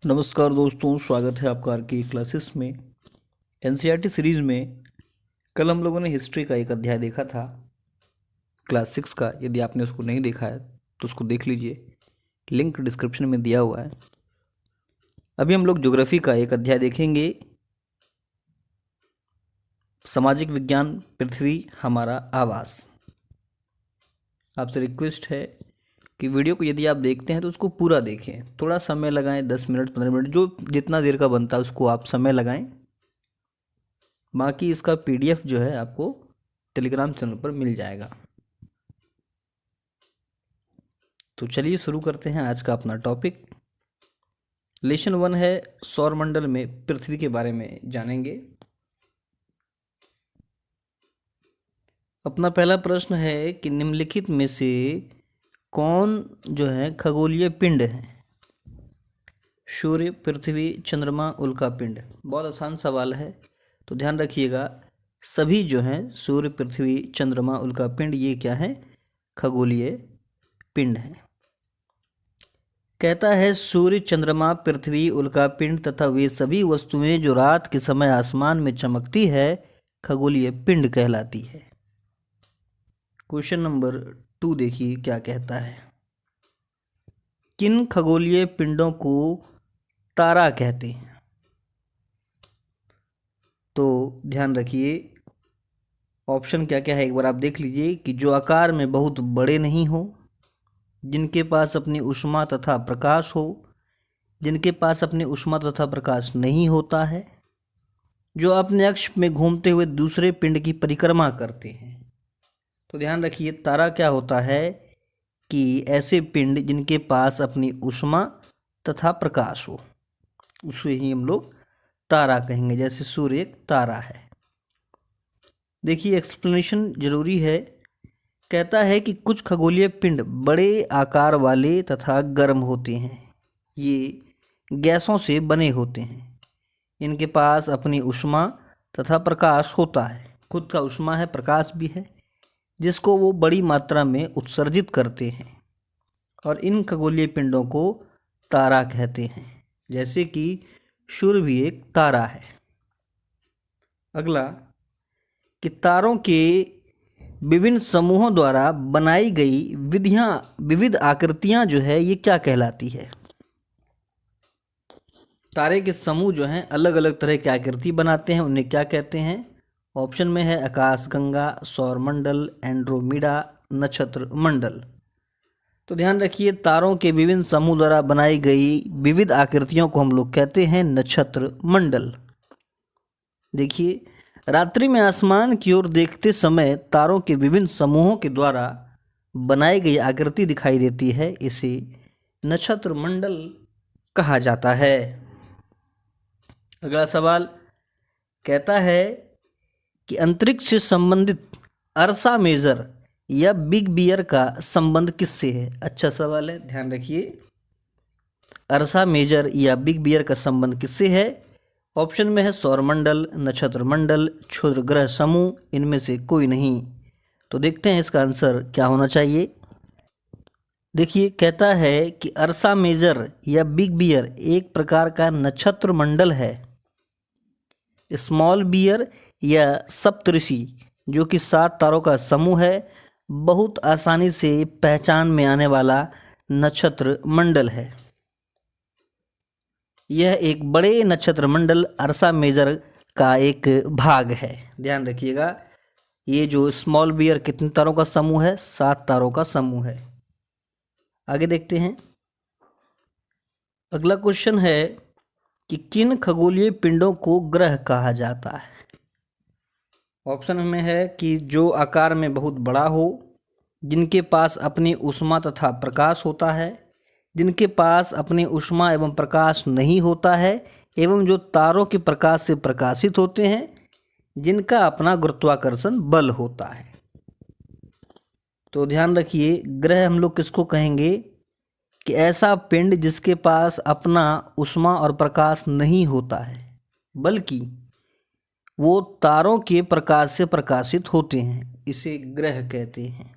नमस्कार दोस्तों, स्वागत है आपका आर के क्लासेस में। एनसीईआरटी सीरीज़ में कल हम लोगों ने हिस्ट्री का एक अध्याय देखा था, क्लास 6 का। यदि आपने उसको नहीं देखा है तो उसको देख लीजिए, लिंक डिस्क्रिप्शन में दिया हुआ है। अभी हम लोग ज्योग्राफी का एक अध्याय देखेंगे, सामाजिक विज्ञान, पृथ्वी हमारा आवास। आपसे रिक्वेस्ट है कि वीडियो को यदि आप देखते हैं तो उसको पूरा देखें, थोड़ा समय लगाएं, 10 मिनट 15 मिनट, जो जितना देर का बनता है उसको आप समय लगाएं। बाकी इसका पीडीएफ जो है आपको टेलीग्राम चैनल पर मिल जाएगा। तो चलिए शुरू करते हैं आज का अपना टॉपिक। लेसन 1 है सौरमंडल में पृथ्वी के बारे में जानेंगे। अपना पहला प्रश्न है कि निम्नलिखित में से कौन जो है खगोलीय पिंड है? सूर्य, पृथ्वी, चंद्रमा, उल्का पिंड। बहुत आसान सवाल है, तो ध्यान रखिएगा। सभी जो हैं सूर्य, पृथ्वी, चंद्रमा, उल्का पिंड, ये क्या है? खगोलीय पिंड है। कहता है सूर्य, चंद्रमा, पृथ्वी, उल्का पिंड तथा वे सभी वस्तुएं जो रात के समय आसमान में चमकती है खगोलीय पिंड कहलाती है। क्वेश्चन नंबर 2 देखिए क्या कहता है। किन खगोलीय पिंडों को तारा कहते हैं? तो ध्यान रखिए, ऑप्शन क्या क्या है एक बार आप देख लीजिए। कि जो आकार में बहुत बड़े नहीं हो, जिनके पास अपनी ऊष्मा तथा प्रकाश हो, जिनके पास अपनी ऊष्मा तथा प्रकाश नहीं होता है, जो अपने अक्ष में घूमते हुए दूसरे पिंड की परिक्रमा करते हैं। तो ध्यान रखिए, तारा क्या होता है कि ऐसे पिंड जिनके पास अपनी ऊष्मा तथा प्रकाश हो, उसे ही हम लोग तारा कहेंगे। जैसे सूर्य एक तारा है। देखिए एक्सप्लेनेशन जरूरी है। कहता है कि कुछ खगोलीय पिंड बड़े आकार वाले तथा गर्म होते हैं। ये गैसों से बने होते हैं। इनके पास अपनी ऊष्मा तथा प्रकाश होता है। खुद का ऊष्मा है, प्रकाश भी है, जिसको वो बड़ी मात्रा में उत्सर्जित करते हैं। और इन खगोलीय पिंडों को तारा कहते हैं। जैसे कि सूर्य भी एक तारा है। अगला, कि तारों के विभिन्न समूहों द्वारा बनाई गई विविध आकृतियां जो है ये क्या कहलाती है? तारे के समूह जो हैं अलग अलग तरह की आकृति बनाते हैं, उन्हें क्या कहते हैं? ऑप्शन में है आकाशगंगा, सौरमंडल, एंड्रोमीडा, नक्षत्र मंडल। तो ध्यान रखिए, तारों के विभिन्न समूह द्वारा बनाई गई विविध आकृतियों को हम लोग कहते हैं नक्षत्र मंडल। देखिए, रात्रि में आसमान की ओर देखते समय तारों के विभिन्न समूहों के द्वारा बनाई गई आकृति दिखाई देती है, इसे नक्षत्र मंडल कहा जाता है। अगला सवाल कहता है कि अंतरिक्ष से संबंधित अर्सा मेजर या बिग बियर का संबंध किससे है? अच्छा सवाल है, ध्यान रखिए। अर्सा मेजर या बिग बियर का संबंध किससे है? ऑप्शन में है सौरमंडल, नक्षत्र मंडल, क्षुद्र ग्रह समूह, इनमें से कोई नहीं। तो देखते हैं इसका आंसर क्या होना चाहिए। देखिए, कहता है कि अर्सा मेजर या बिग बियर एक प्रकार का नक्षत्र मंडल है। स्मॉल बियर या सप्तऋषि, जो कि 7 तारों का समूह है, बहुत आसानी से पहचान में आने वाला नक्षत्र मंडल है। यह एक बड़े नक्षत्र मंडल अर्सा मेजर का एक भाग है। ध्यान रखिएगा, ये जो स्मॉल बियर कितने तारों का समूह है? 7 तारों का समूह है। आगे देखते हैं। अगला क्वेश्चन है कि किन खगोलीय पिंडों को ग्रह कहा जाता है? ऑप्शन में है कि जो आकार में बहुत बड़ा हो, जिनके पास अपनी ऊष्मा तथा प्रकाश होता है, जिनके पास अपनी ऊष्मा एवं प्रकाश नहीं होता है, एवं जो तारों के प्रकाश से प्रकाशित होते हैं, जिनका अपना गुरुत्वाकर्षण बल होता है। तो ध्यान रखिए, ग्रह हम लोग किसको कहेंगे? कि ऐसा पिंड जिसके पास अपना ऊष्मा और प्रकाश नहीं होता है, बल्कि वो तारों के प्रकाश से प्रकाशित होते हैं, इसे ग्रह कहते हैं।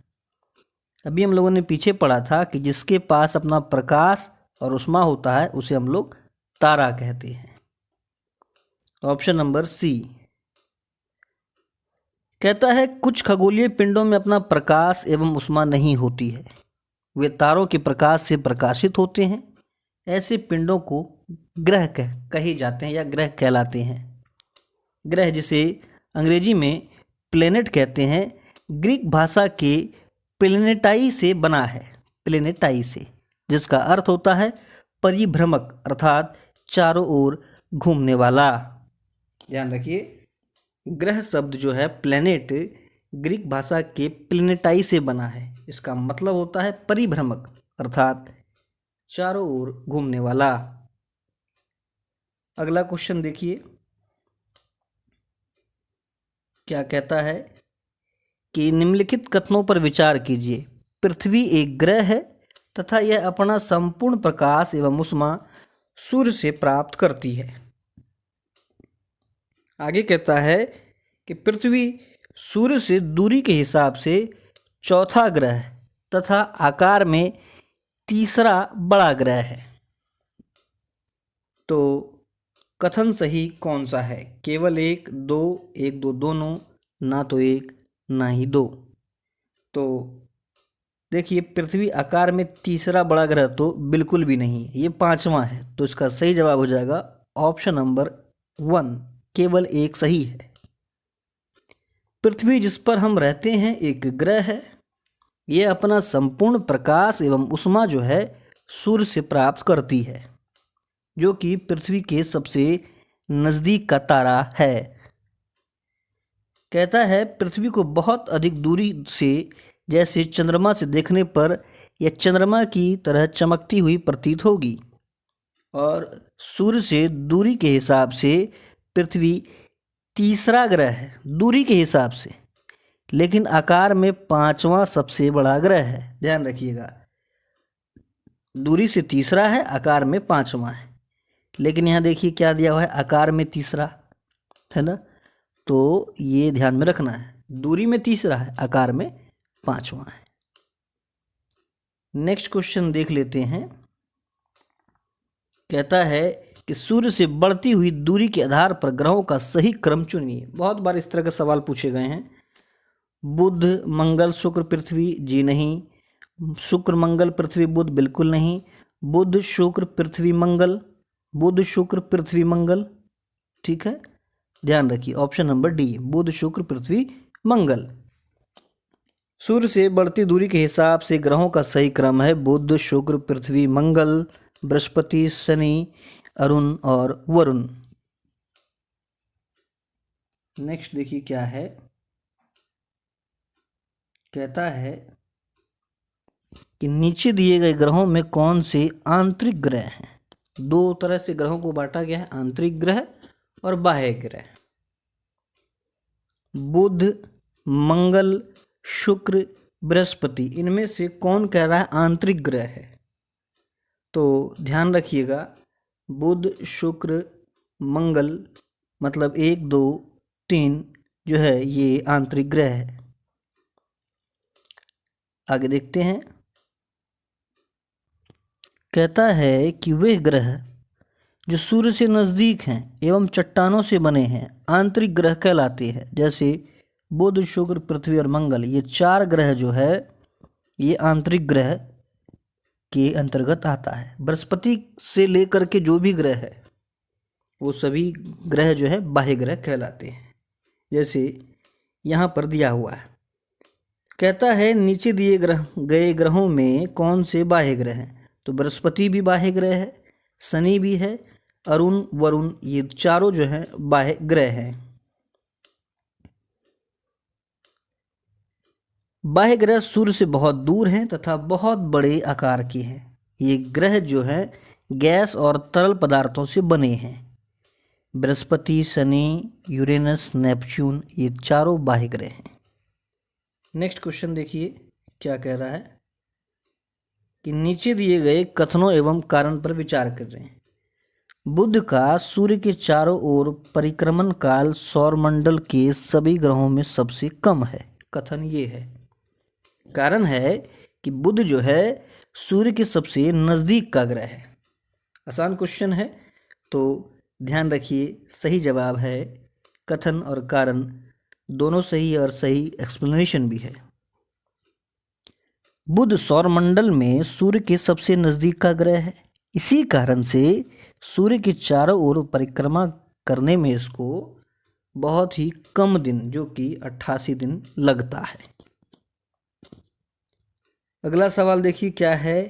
अभी हम लोगों ने पीछे पढ़ा था कि जिसके पास अपना प्रकाश और ऊष्मा होता है उसे हम लोग तारा कहते हैं। Option number C. कहता है कुछ खगोलीय पिंडों में अपना प्रकाश एवं ऊष्मा नहीं होती है, वे तारों के प्रकाश से प्रकाशित होते हैं। ऐसे पिंडों को ग्रह कहे जाते हैं या ग्रह कहलाते हैं। ग्रह जिसे अंग्रेजी में प्लेनेट कहते हैं, ग्रीक भाषा के प्लेनेटाई से बना है, प्लेनेटाई से, जिसका अर्थ होता है परिभ्रमक अर्थात चारों ओर घूमने वाला। ध्यान रखिए, ग्रह शब्द जो है प्लेनेट ग्रीक भाषा के प्लेनेटाई से बना है, इसका मतलब होता है परिभ्रमक अर्थात चारों ओर घूमने वाला। अगला क्वेश्चन देखिए क्या कहता है कि निम्नलिखित कथनों पर विचार कीजिए। पृथ्वी एक ग्रह है तथा यह अपना संपूर्ण प्रकाश एवं ऊष्मा सूर्य से प्राप्त करती है। आगे कहता है कि पृथ्वी सूर्य से दूरी के हिसाब से चौथा ग्रह तथा आकार में तीसरा बड़ा ग्रह है। तो कथन सही कौन सा है? केवल एक, दो, एक दो दोनों, ना तो एक ना ही दो। तो देखिए, पृथ्वी आकार में तीसरा बड़ा ग्रह तो बिल्कुल भी नहीं है, ये पांचवा है। तो इसका सही जवाब हो जाएगा ऑप्शन नंबर 1, केवल एक सही है। पृथ्वी जिस पर हम रहते हैं एक ग्रह है, यह अपना संपूर्ण प्रकाश एवं ऊष्मा जो है सूर्य से प्राप्त करती है, जो कि पृथ्वी के सबसे नज़दीक का तारा है। कहता है पृथ्वी को बहुत अधिक दूरी से, जैसे चंद्रमा से देखने पर यह चंद्रमा की तरह चमकती हुई प्रतीत होगी, और सूर्य से दूरी के हिसाब से पृथ्वी तीसरा ग्रह है दूरी के हिसाब से, लेकिन आकार में पांचवा सबसे बड़ा ग्रह है। ध्यान रखिएगा, दूरी से तीसरा है, आकार में पांचवा है, लेकिन यहाँ देखिए क्या दिया हुआ है, आकार में तीसरा है ना, तो ये ध्यान में रखना है, दूरी में तीसरा है, आकार में पांचवा है। नेक्स्ट क्वेश्चन देख लेते हैं। कहता है कि सूर्य से बढ़ती हुई दूरी के आधार पर ग्रहों का सही क्रम चुनिए। बहुत बार इस तरह के सवाल पूछे गए हैं। बुध, मंगल, शुक्र, पृथ्वी, जी नहीं। शुक्र, मंगल, पृथ्वी, बुध, बिल्कुल नहीं। बुध, शुक्र, पृथ्वी, मंगल, बुध, शुक्र, पृथ्वी, मंगल, ठीक है, ध्यान रखिए ऑप्शन नंबर डी, बुध, शुक्र, पृथ्वी, मंगल। सूर्य से बढ़ती दूरी के हिसाब से ग्रहों का सही क्रम है बुध, शुक्र, पृथ्वी, मंगल, बृहस्पति, शनि, अरुण और वरुण। नेक्स्ट देखिए क्या है। कहता है कि नीचे दिए गए ग्रहों में कौन से आंतरिक ग्रह हैं। दो तरह से ग्रहों को बांटा गया है, आंतरिक ग्रह और बाह्य ग्रह। बुध, मंगल, शुक्र, बृहस्पति, इनमें से कौन कह रहा है आंतरिक ग्रह है? तो ध्यान रखिएगा, बुध, शुक्र, मंगल मतलब 1, 2, 3 जो है ये आंतरिक ग्रह है। आगे देखते हैं। कहता है कि वे ग्रह जो सूर्य से नज़दीक हैं एवं चट्टानों से बने हैं आंतरिक ग्रह कहलाते हैं। जैसे बुध, शुक्र, पृथ्वी और मंगल, ये 4 ग्रह जो है ये आंतरिक ग्रह के अंतर्गत आता है। बृहस्पति से लेकर के जो भी ग्रह है वो सभी ग्रह जो है बाह्य ग्रह कहलाते हैं, जैसे यहाँ पर दिया हुआ है। कहता है नीचे दिए गए ग्रहों में कौन से बाह्य ग्रह हैं? तो बृहस्पति भी बाह्य ग्रह है, शनि भी है, अरुण, वरुण, ये चारों जो है बाह्य ग्रह हैं। बाह्य ग्रह सूर्य से बहुत दूर हैं तथा बहुत बड़े आकार के हैं। ये ग्रह जो है गैस और तरल पदार्थों से बने हैं। बृहस्पति, शनि, यूरेनस, नेपच्यून, ये चारों बाह्य ग्रह हैं। नेक्स्ट क्वेश्चन देखिए क्या कह रहा है कि नीचे दिए गए कथनों एवं कारण पर विचार कर रहे हैं। बुध का सूर्य के चारों ओर परिक्रमण काल सौरमंडल के सभी ग्रहों में सबसे कम है। कथन ये है। कारण है कि बुध जो है सूर्य के सबसे नज़दीक का ग्रह है। आसान क्वेश्चन है, तो ध्यान रखिए सही जवाब है कथन और कारण दोनों सही है और सही एक्सप्लेनेशन भी है। बुध सौरमंडल में सूर्य के सबसे नजदीक का ग्रह है। इसी कारण से सूर्य के चारों ओर परिक्रमा करने में इसको बहुत ही कम दिन जो कि 88 दिन लगता है। अगला सवाल देखिए क्या है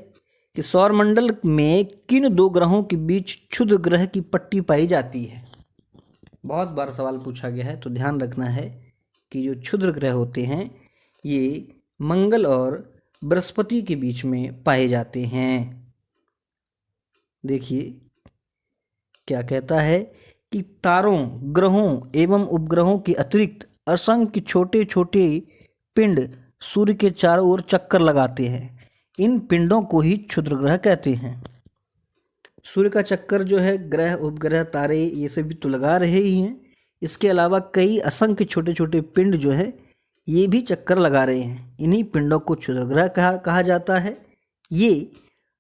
कि सौरमंडल में किन दो ग्रहों के बीच क्षुद्र ग्रह की पट्टी पाई जाती है। बहुत बार सवाल पूछा गया है, तो ध्यान रखना है कि जो क्षुद्र ग्रह होते हैं ये मंगल और बृहस्पति के बीच में पाए जाते हैं। देखिए क्या कहता है कि तारों, ग्रहों एवं उपग्रहों के अतिरिक्त असंख्य छोटे छोटे पिंड सूर्य के चारों ओर चक्कर लगाते हैं। इन पिंडों को ही क्षुद्र ग्रह कहते हैं। सूर्य का चक्कर जो है ग्रह, उपग्रह, तारे ये सभी तो लगा रहे ही हैं, इसके अलावा कई असंख्य छोटे छोटे पिंड जो है ये भी चक्कर लगा रहे हैं। इन्हीं पिंडों को क्षुद्र ग्रह कहा जाता है। ये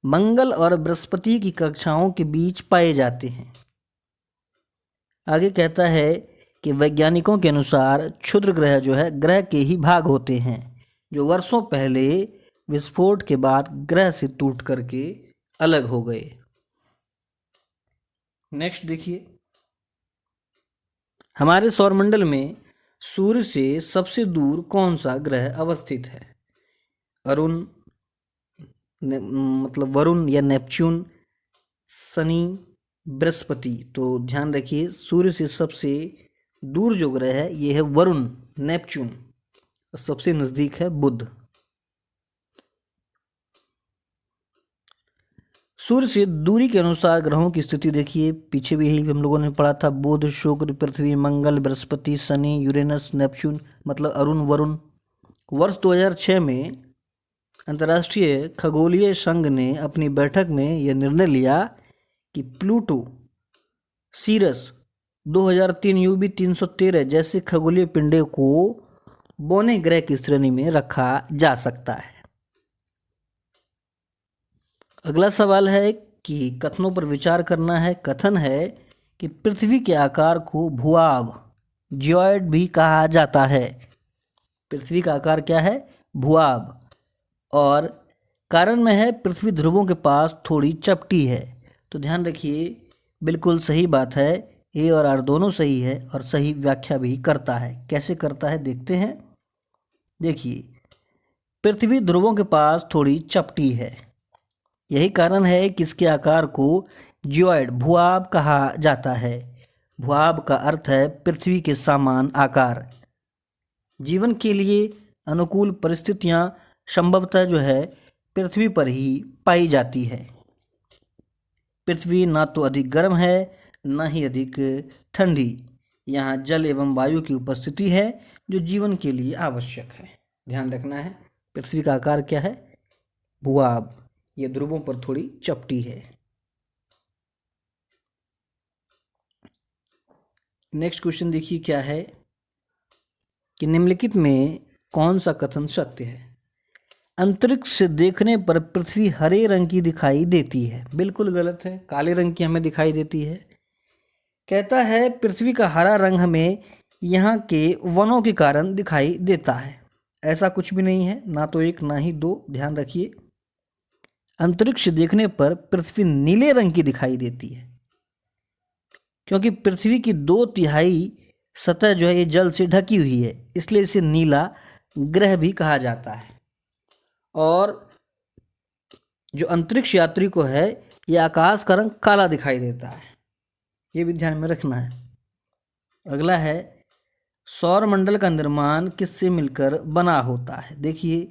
मंगल और बृहस्पति की कक्षाओं के बीच पाए जाते हैं। आगे कहता है कि वैज्ञानिकों के अनुसार क्षुद्र ग्रह जो है ग्रह के ही भाग होते हैं जो वर्षों पहले विस्फोट के बाद ग्रह से टूट करके अलग हो गए। नेक्स्ट देखिए, हमारे सौरमंडल में सूर्य से सबसे दूर कौन सा ग्रह अवस्थित है। वरुण या नेपच्यून, शनि, बृहस्पति। तो ध्यान रखिए सूर्य से सबसे दूर जो ग्रह है ये है वरुण, नेपच्यून। सबसे नजदीक है बुध। सूर्य से दूरी के अनुसार ग्रहों की स्थिति देखिए, पीछे भी यही हम लोगों ने पढ़ा था। बुध, शुक्र, पृथ्वी, मंगल, बृहस्पति, शनि, यूरेनस, नेपच्यून, मतलब अरुण, वरुण। वर्ष 2006 में अंतर्राष्ट्रीय खगोलीय संघ ने अपनी बैठक में यह निर्णय लिया कि प्लूटो, सीरस, 2003 यूबी 313 जैसे खगोलीय पिंडों को बौने ग्रह की श्रेणी में रखा जा सकता है। अगला सवाल है कि कथनों पर विचार करना है। कथन है कि पृथ्वी के आकार को भूआभ, जियोइड भी कहा जाता है। पृथ्वी का आकार क्या है? भूआभ। और कारण में है पृथ्वी ध्रुवों के पास थोड़ी चपटी है। तो ध्यान रखिए बिल्कुल सही बात है, ए और आर दोनों सही है और सही व्याख्या भी करता है। कैसे करता है देखते हैं। देखिए पृथ्वी ध्रुवों के पास थोड़ी चपटी है, यही कारण है कि इसके आकार को जियोइड, भूआभ कहा जाता है। भूआभ का अर्थ है पृथ्वी के समान आकार। जीवन के लिए अनुकूल परिस्थितियां संभवतः जो है पृथ्वी पर ही पाई जाती है। पृथ्वी ना तो अधिक गर्म है ना ही अधिक ठंडी। यहाँ जल एवं वायु की उपस्थिति है जो जीवन के लिए आवश्यक है। ध्यान रखना है पृथ्वी का आकार क्या है? भूआभ। यह ध्रुवों पर थोड़ी चपटी है। नेक्स्ट क्वेश्चन देखिए क्या है कि निम्नलिखित में कौन सा कथन सत्य है। अंतरिक्ष से देखने पर पृथ्वी हरे रंग की दिखाई देती है। बिल्कुल गलत है, काले रंग की हमें दिखाई देती है। कहता है पृथ्वी का हरा रंग हमें यहाँ के वनों के कारण दिखाई देता है। ऐसा कुछ भी नहीं है, ना तो एक ना ही दो। ध्यान रखिए अंतरिक्ष देखने पर पृथ्वी नीले रंग की दिखाई देती है क्योंकि पृथ्वी की 2/3 सतह जो है ये जल से ढकी हुई है, इसलिए इसे नीला ग्रह भी कहा जाता है। और जो अंतरिक्ष यात्री को है ये आकाश का रंग काला दिखाई देता है, ये भी ध्यान में रखना है। अगला है सौरमंडल का निर्माण किससे मिलकर बना होता है। देखिए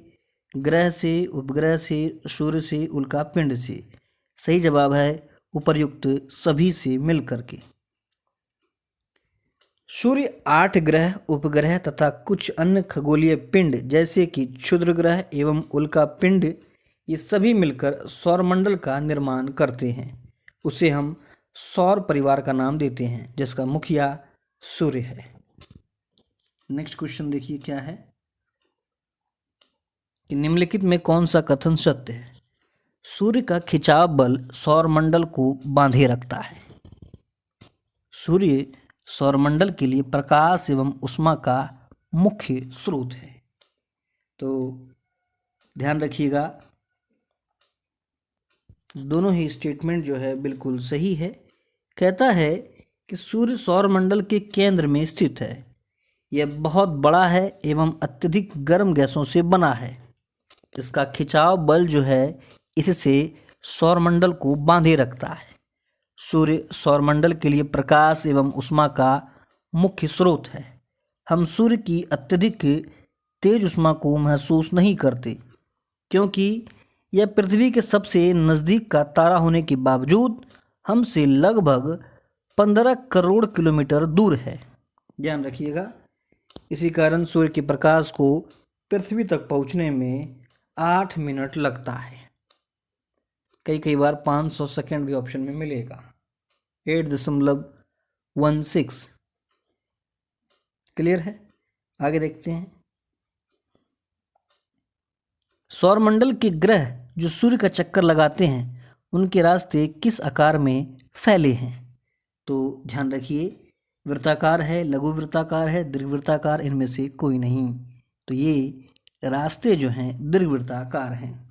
ग्रह से, उपग्रह से, सूर्य से, उल्का पिंड से। सही जवाब है उपर्युक्त सभी से मिलकर के। सूर्य 8 ग्रह, उपग्रह तथा कुछ अन्य खगोलीय पिंड जैसे कि क्षुद्र ग्रह एवं उल्का पिंड ये सभी मिलकर सौरमंडल का निर्माण करते हैं। उसे हम सौर परिवार का नाम देते हैं जिसका मुखिया सूर्य है। नेक्स्ट क्वेश्चन देखिए क्या है कि निम्नलिखित में कौन सा कथन सत्य है। सूर्य का खिंचाव बल सौरमंडल को बांधे रखता है। सूर्य सौरमंडल के लिए प्रकाश एवं ऊष्मा का मुख्य स्रोत है। तो ध्यान रखिएगा, दोनों ही स्टेटमेंट जो है बिल्कुल सही है। कहता है कि सूर्य सौरमंडल के केंद्र में स्थित है। यह बहुत बड़ा है एवं अत्यधिक गर्म गैसों से बना है। इसका खिंचाव बल जो है इससे सौरमंडल को बांधे रखता है। सूर्य सौरमंडल के लिए प्रकाश एवं ऊष्मा का मुख्य स्रोत है। हम सूर्य की अत्यधिक तेज ऊष्मा को महसूस नहीं करते, क्योंकि यह पृथ्वी के सबसे नज़दीक का तारा होने के बावजूद हमसे लगभग 15 करोड़ किलोमीटर दूर है। ध्यान रखिएगा, इसी कारण सूर्य के प्रकाश को पृथ्वी तक पहुंचने में 8 मिनट लगता है। कई बार 500 सेकंड भी ऑप्शन में मिलेगा। 8.16। क्लियर है? आगे देखते हैं। सौरमंडल के ग्रह जो सूर्य का चक्कर लगाते हैं उनके रास्ते किस आकार में फैले हैं? तो ध्यान रखिए, वृत्ताकार है, लघु वृत्ताकार है, दीर्घवृत्ताकार, इनमें से कोई नहीं। तो ये रास्ते जो हैं दीर्घवृत्ताकार हैं।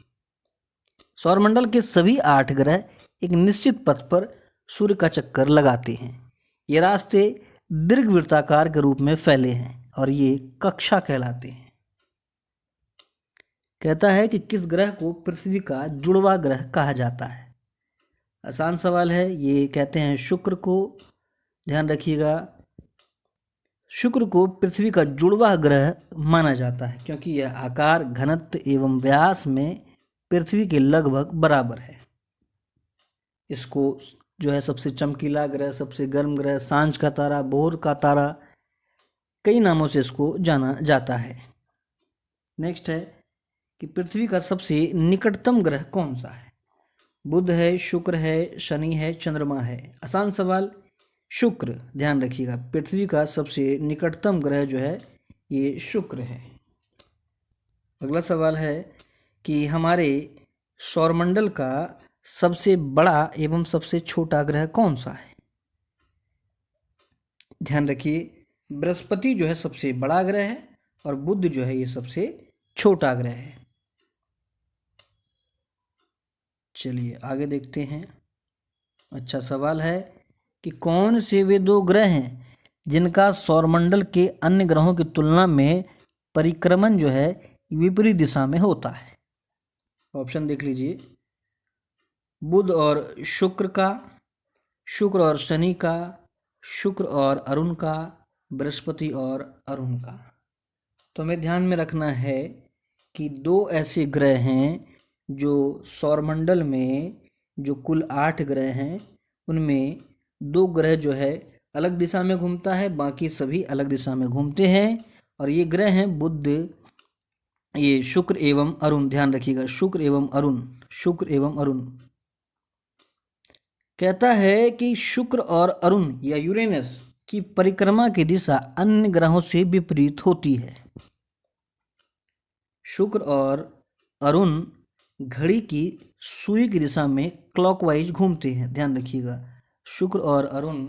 सौरमंडल के सभी 8 ग्रह एक निश्चित पथ पर सूर्य का चक्कर लगाते हैं। ये रास्ते दीर्घवृत्ताकार के रूप में फैले हैं और ये कक्षा कहलाते हैं। कहता है कि किस ग्रह को पृथ्वी का जुड़वा ग्रह कहा जाता है? आसान सवाल है। ये कहते हैं शुक्र को। ध्यान रखिएगा, शुक्र को पृथ्वी का जुड़वा ग्रह माना जाता है, क्योंकि यह आकार, घनत्व एवं व्यास में पृथ्वी के लगभग बराबर है। इसको जो है सबसे चमकीला ग्रह, सबसे गर्म ग्रह, सांझ का तारा, भोर का तारा, कई नामों से इसको जाना जाता है। नेक्स्ट है कि पृथ्वी का सबसे निकटतम ग्रह कौन सा है? बुध है, शुक्र है, शनि है, चंद्रमा है? आसान सवाल, शुक्र। ध्यान रखिएगा, पृथ्वी का सबसे निकटतम ग्रह जो है ये शुक्र है। अगला सवाल है कि हमारे सौरमंडल का सबसे बड़ा एवं सबसे छोटा ग्रह कौन सा है? ध्यान रखिए, बृहस्पति जो है सबसे बड़ा ग्रह है और बुध जो है ये सबसे छोटा ग्रह है। चलिए आगे देखते हैं। अच्छा सवाल है कि कौन से वे 2 ग्रह हैं जिनका सौरमंडल के अन्य ग्रहों की तुलना में परिक्रमण जो है विपरीत दिशा में होता है? ऑप्शन देख लीजिए, बुध और शुक्र का, शुक्र और शनि का, शुक्र और अरुण का, बृहस्पति और अरुण का। तो हमें ध्यान में रखना है कि 2 ऐसे ग्रह हैं जो सौरमंडल में जो कुल 8 ग्रह हैं उनमें 2 ग्रह जो है अलग दिशा में घूमता है, बाकी सभी अलग दिशा में घूमते हैं। और ये ग्रह हैं बुध, ये शुक्र एवं अरुण। ध्यान रखिएगा, शुक्र एवं अरुण, शुक्र एवं अरुण। कहता है कि शुक्र और अरुण या यूरेनस की परिक्रमा की दिशा अन्य ग्रहों से विपरीत होती है। शुक्र और अरुण घड़ी की सुई की दिशा में क्लॉकवाइज घूमते हैं। ध्यान रखिएगा, शुक्र और अरुण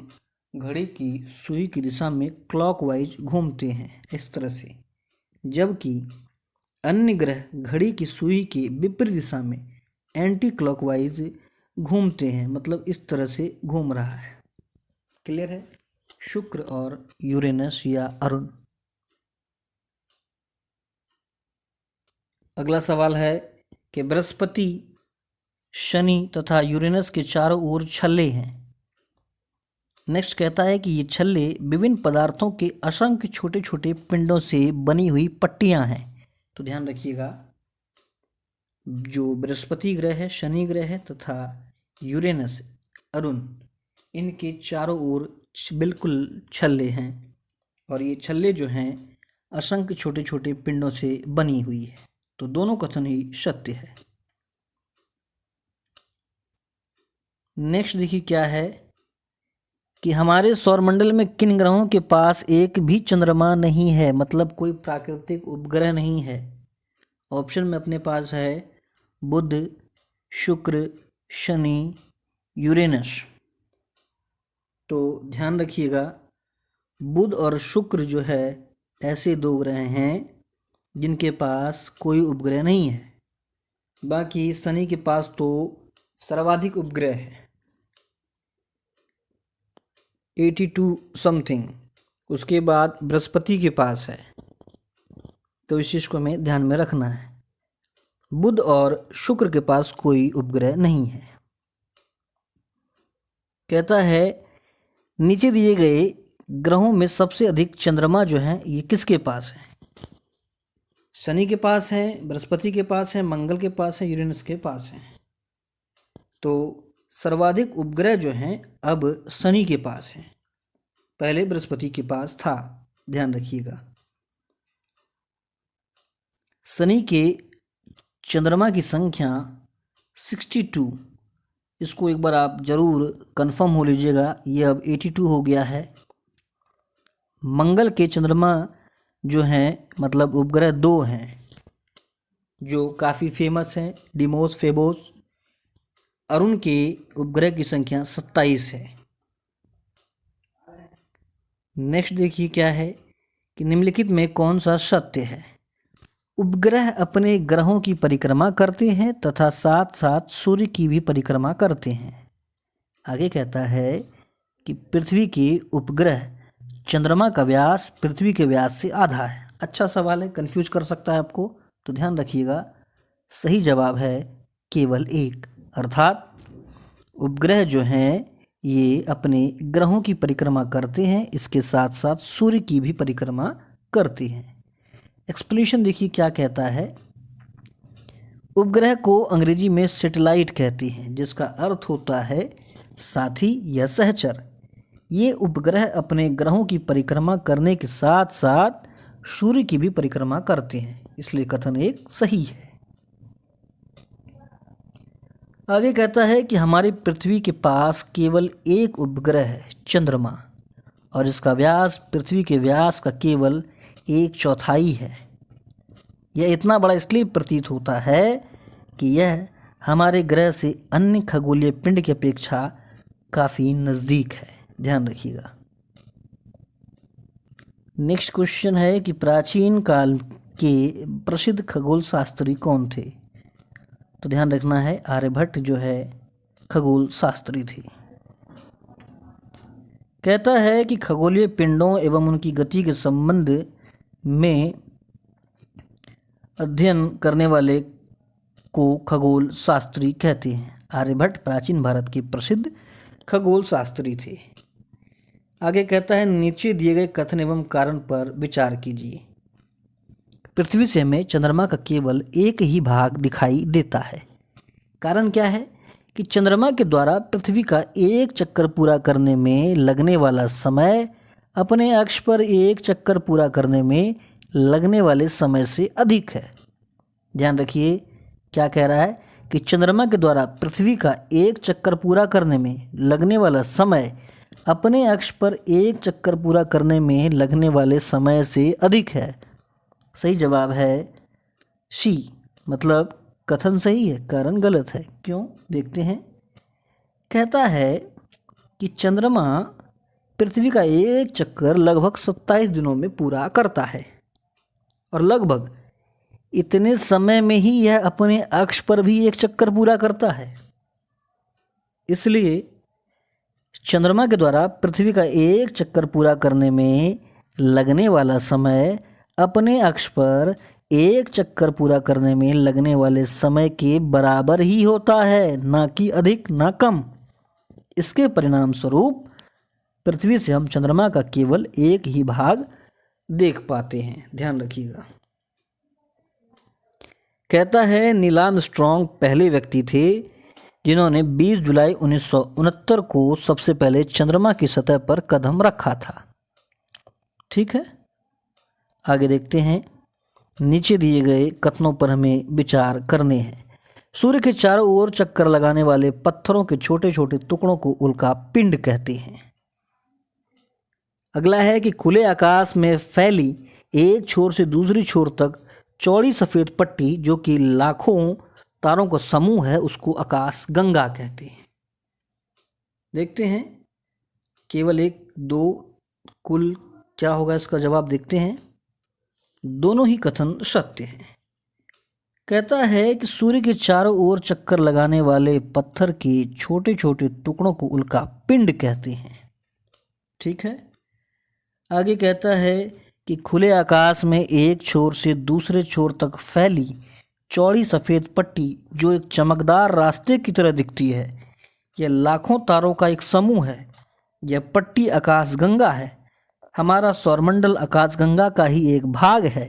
घड़ी की सुई की दिशा में क्लॉकवाइज घूमते हैं इस तरह से, जबकि अन्य ग्रह घड़ी की सुई की विपरीत दिशा में एंटी क्लॉकवाइज घूमते हैं, मतलब इस तरह से घूम रहा है। क्लियर है? शुक्र और यूरेनस या अरुण। अगला सवाल है कि बृहस्पति, शनि तथा यूरेनस के चारों ओर छल्ले हैं। नेक्स्ट कहता है कि ये छल्ले विभिन्न पदार्थों के असंख्य छोटे छोटे पिंडों से बनी हुई पट्टियां हैं। तो ध्यान रखिएगा, जो बृहस्पति ग्रह है, शनि ग्रह है तथा यूरेनस, अरुण, इनके चारों ओर बिल्कुल छल्ले हैं और ये छल्ले जो हैं असंख्य छोटे छोटे पिंडों से बनी हुई है। तो दोनों कथन ही सत्य है। नेक्स्ट देखिए क्या है कि हमारे सौरमंडल में किन ग्रहों के पास एक भी चंद्रमा नहीं है, मतलब कोई प्राकृतिक उपग्रह नहीं है। ऑप्शन में अपने पास है बुध, शुक्र, शनि, यूरेनस। तो ध्यान रखिएगा, बुध और शुक्र जो है ऐसे दो ग्रह हैं जिनके पास कोई उपग्रह नहीं है। बाकी शनि के पास तो सर्वाधिक उपग्रह है, 82 समथिंग। उसके बाद बृहस्पति के पास है। तो इस चीज़ को हमें ध्यान में रखना है। बुध और शुक्र के पास कोई उपग्रह नहीं है। कहता है नीचे दिए गए ग्रहों में सबसे अधिक चंद्रमा जो है ये किसके पास है? शनि के पास है, बृहस्पति के पास है, मंगल के पास है, यूरेनस के पास है। तो सर्वाधिक उपग्रह जो हैं अब शनि के पास है, पहले बृहस्पति के पास था। ध्यान रखिएगा। शनि के चंद्रमा की संख्या 62। इसको एक बार आप जरूर कंफर्म हो लीजिएगा, ये अब 82 हो गया है। मंगल के चंद्रमा जो हैं मतलब उपग्रह 2 हैं जो काफ़ी फेमस हैं, डिमोस, फेबोस। अरुण के उपग्रह की संख्या 27 है। नेक्स्ट देखिए क्या है कि निम्नलिखित में कौन सा सत्य है? उपग्रह अपने ग्रहों की परिक्रमा करते हैं तथा साथ साथ सूर्य की भी परिक्रमा करते हैं। आगे कहता है कि पृथ्वी के उपग्रह चंद्रमा का व्यास पृथ्वी के व्यास से आधा है। अच्छा सवाल है, कंफ्यूज कर सकता है आपको, तो ध्यान रखिएगा। सही जवाब है केवल एक, अर्थात उपग्रह जो हैं ये अपने ग्रहों की परिक्रमा करते हैं, इसके साथ साथ सूर्य की भी परिक्रमा करते हैं। एक्सप्लेनेशन देखिए क्या कहता है। उपग्रह को अंग्रेजी में सैटेलाइट कहते हैं, जिसका अर्थ होता है साथी या सहचर। ये उपग्रह अपने ग्रहों की परिक्रमा करने के साथ साथ सूर्य की भी परिक्रमा करते हैं, इसलिए कथन एक सही है। आगे कहता है कि हमारी पृथ्वी के पास केवल एक उपग्रह है, चंद्रमा, और इसका व्यास पृथ्वी के व्यास का केवल 1/4 है। यह इतना बड़ा इसलिए प्रतीत होता है कि यह हमारे ग्रह से अन्य खगोलीय पिंड की अपेक्षा काफ़ी नज़दीक है। ध्यान रखिएगा। नेक्स्ट क्वेश्चन है कि प्राचीन काल के प्रसिद्ध खगोल शास्त्री कौन थे? तो ध्यान रखना है, आर्यभट्ट जो है खगोल शास्त्री थे। कहता है कि खगोलीय पिंडों एवं उनकी गति के संबंध में अध्ययन करने वाले को खगोल शास्त्री कहते हैं। आर्यभट्ट प्राचीन भारत के प्रसिद्ध खगोल शास्त्री थे। आगे कहता है नीचे दिए गए कथन एवं कारण पर विचार कीजिए। पृथ्वी से हमें चंद्रमा का केवल एक ही भाग दिखाई देता है। कारण क्या है कि चंद्रमा के द्वारा पृथ्वी का एक चक्कर पूरा करने में लगने वाला समय अपने अक्ष पर एक चक्कर पूरा करने में लगने वाले समय से अधिक है। ध्यान रखिए क्या कह रहा है कि चंद्रमा के द्वारा पृथ्वी का एक चक्कर पूरा करने में लगने वाला समय अपने अक्ष पर एक चक्कर पूरा करने में लगने वाले समय से अधिक है। सही जवाब है सी, मतलब कथन सही है, कारण गलत है। क्यों, देखते हैं। कहता है कि चंद्रमा पृथ्वी का एक चक्कर लगभग 27 दिनों में पूरा करता है और लगभग इतने समय में ही यह अपने अक्ष पर भी एक चक्कर पूरा करता है। इसलिए चंद्रमा के द्वारा पृथ्वी का एक चक्कर पूरा करने में लगने वाला समय अपने अक्ष पर एक चक्कर पूरा करने में लगने वाले समय के बराबर ही होता है, ना कि अधिक ना कम। इसके परिणाम स्वरूप पृथ्वी से हम चंद्रमा का केवल एक ही भाग देख पाते हैं। ध्यान रखिएगा। कहता है नील आर्मस्ट्रांग पहले व्यक्ति थे जिन्होंने 20 जुलाई 1969 को सबसे पहले चंद्रमा की सतह पर कदम रखा था। ठीक है, आगे देखते हैं। नीचे दिए गए कथनों पर हमें विचार करने हैं। सूर्य के चारों ओर चक्कर लगाने वाले पत्थरों के छोटे छोटे टुकड़ों को उल्का पिंड कहते हैं। अगला है कि खुले आकाश में फैली एक छोर से दूसरी छोर तक चौड़ी सफ़ेद पट्टी जो कि लाखों तारों का समूह है, उसको आकाश गंगा कहते हैं। देखते हैं केवल एक दो कुल क्या होगा इसका जवाब देखते हैं। दोनों ही कथन सत्य हैं। कहता है कि सूर्य के चारों ओर चक्कर लगाने वाले पत्थर के छोटे छोटे टुकड़ों को उल्का पिंड कहते हैं। ठीक है। आगे कहता है कि खुले आकाश में एक छोर से दूसरे छोर तक फैली चौड़ी सफ़ेद पट्टी जो एक चमकदार रास्ते की तरह दिखती है, यह लाखों तारों का एक समूह है। यह पट्टी आकाशगंगा है। हमारा सौरमंडल आकाशगंगा का ही एक भाग है।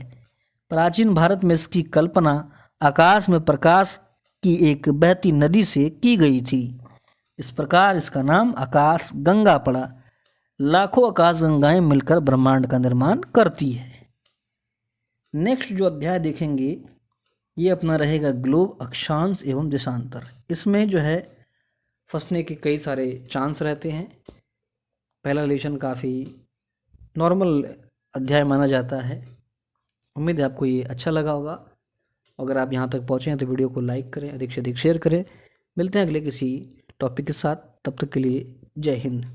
प्राचीन भारत में इसकी कल्पना आकाश में प्रकाश की एक बहती नदी से की गई थी। इस प्रकार इसका नाम आकाश गंगा पड़ा। लाखों आकाश गंगाएं मिलकर ब्रह्मांड का निर्माण करती है। नेक्स्ट जो अध्याय देखेंगे ये अपना रहेगा ग्लोब, अक्षांश एवं देशांतर। इसमें जो है फंसने के कई सारे चांस रहते हैं। पहला लेशन काफ़ी नॉर्मल अध्याय माना जाता है। उम्मीद है आपको ये अच्छा लगा होगा। अगर आप यहाँ तक पहुँचे हैं तो वीडियो को लाइक करें, अधिक से अधिक शेयर करें। मिलते हैं अगले किसी टॉपिक के साथ। तब तक के लिए जय हिंद।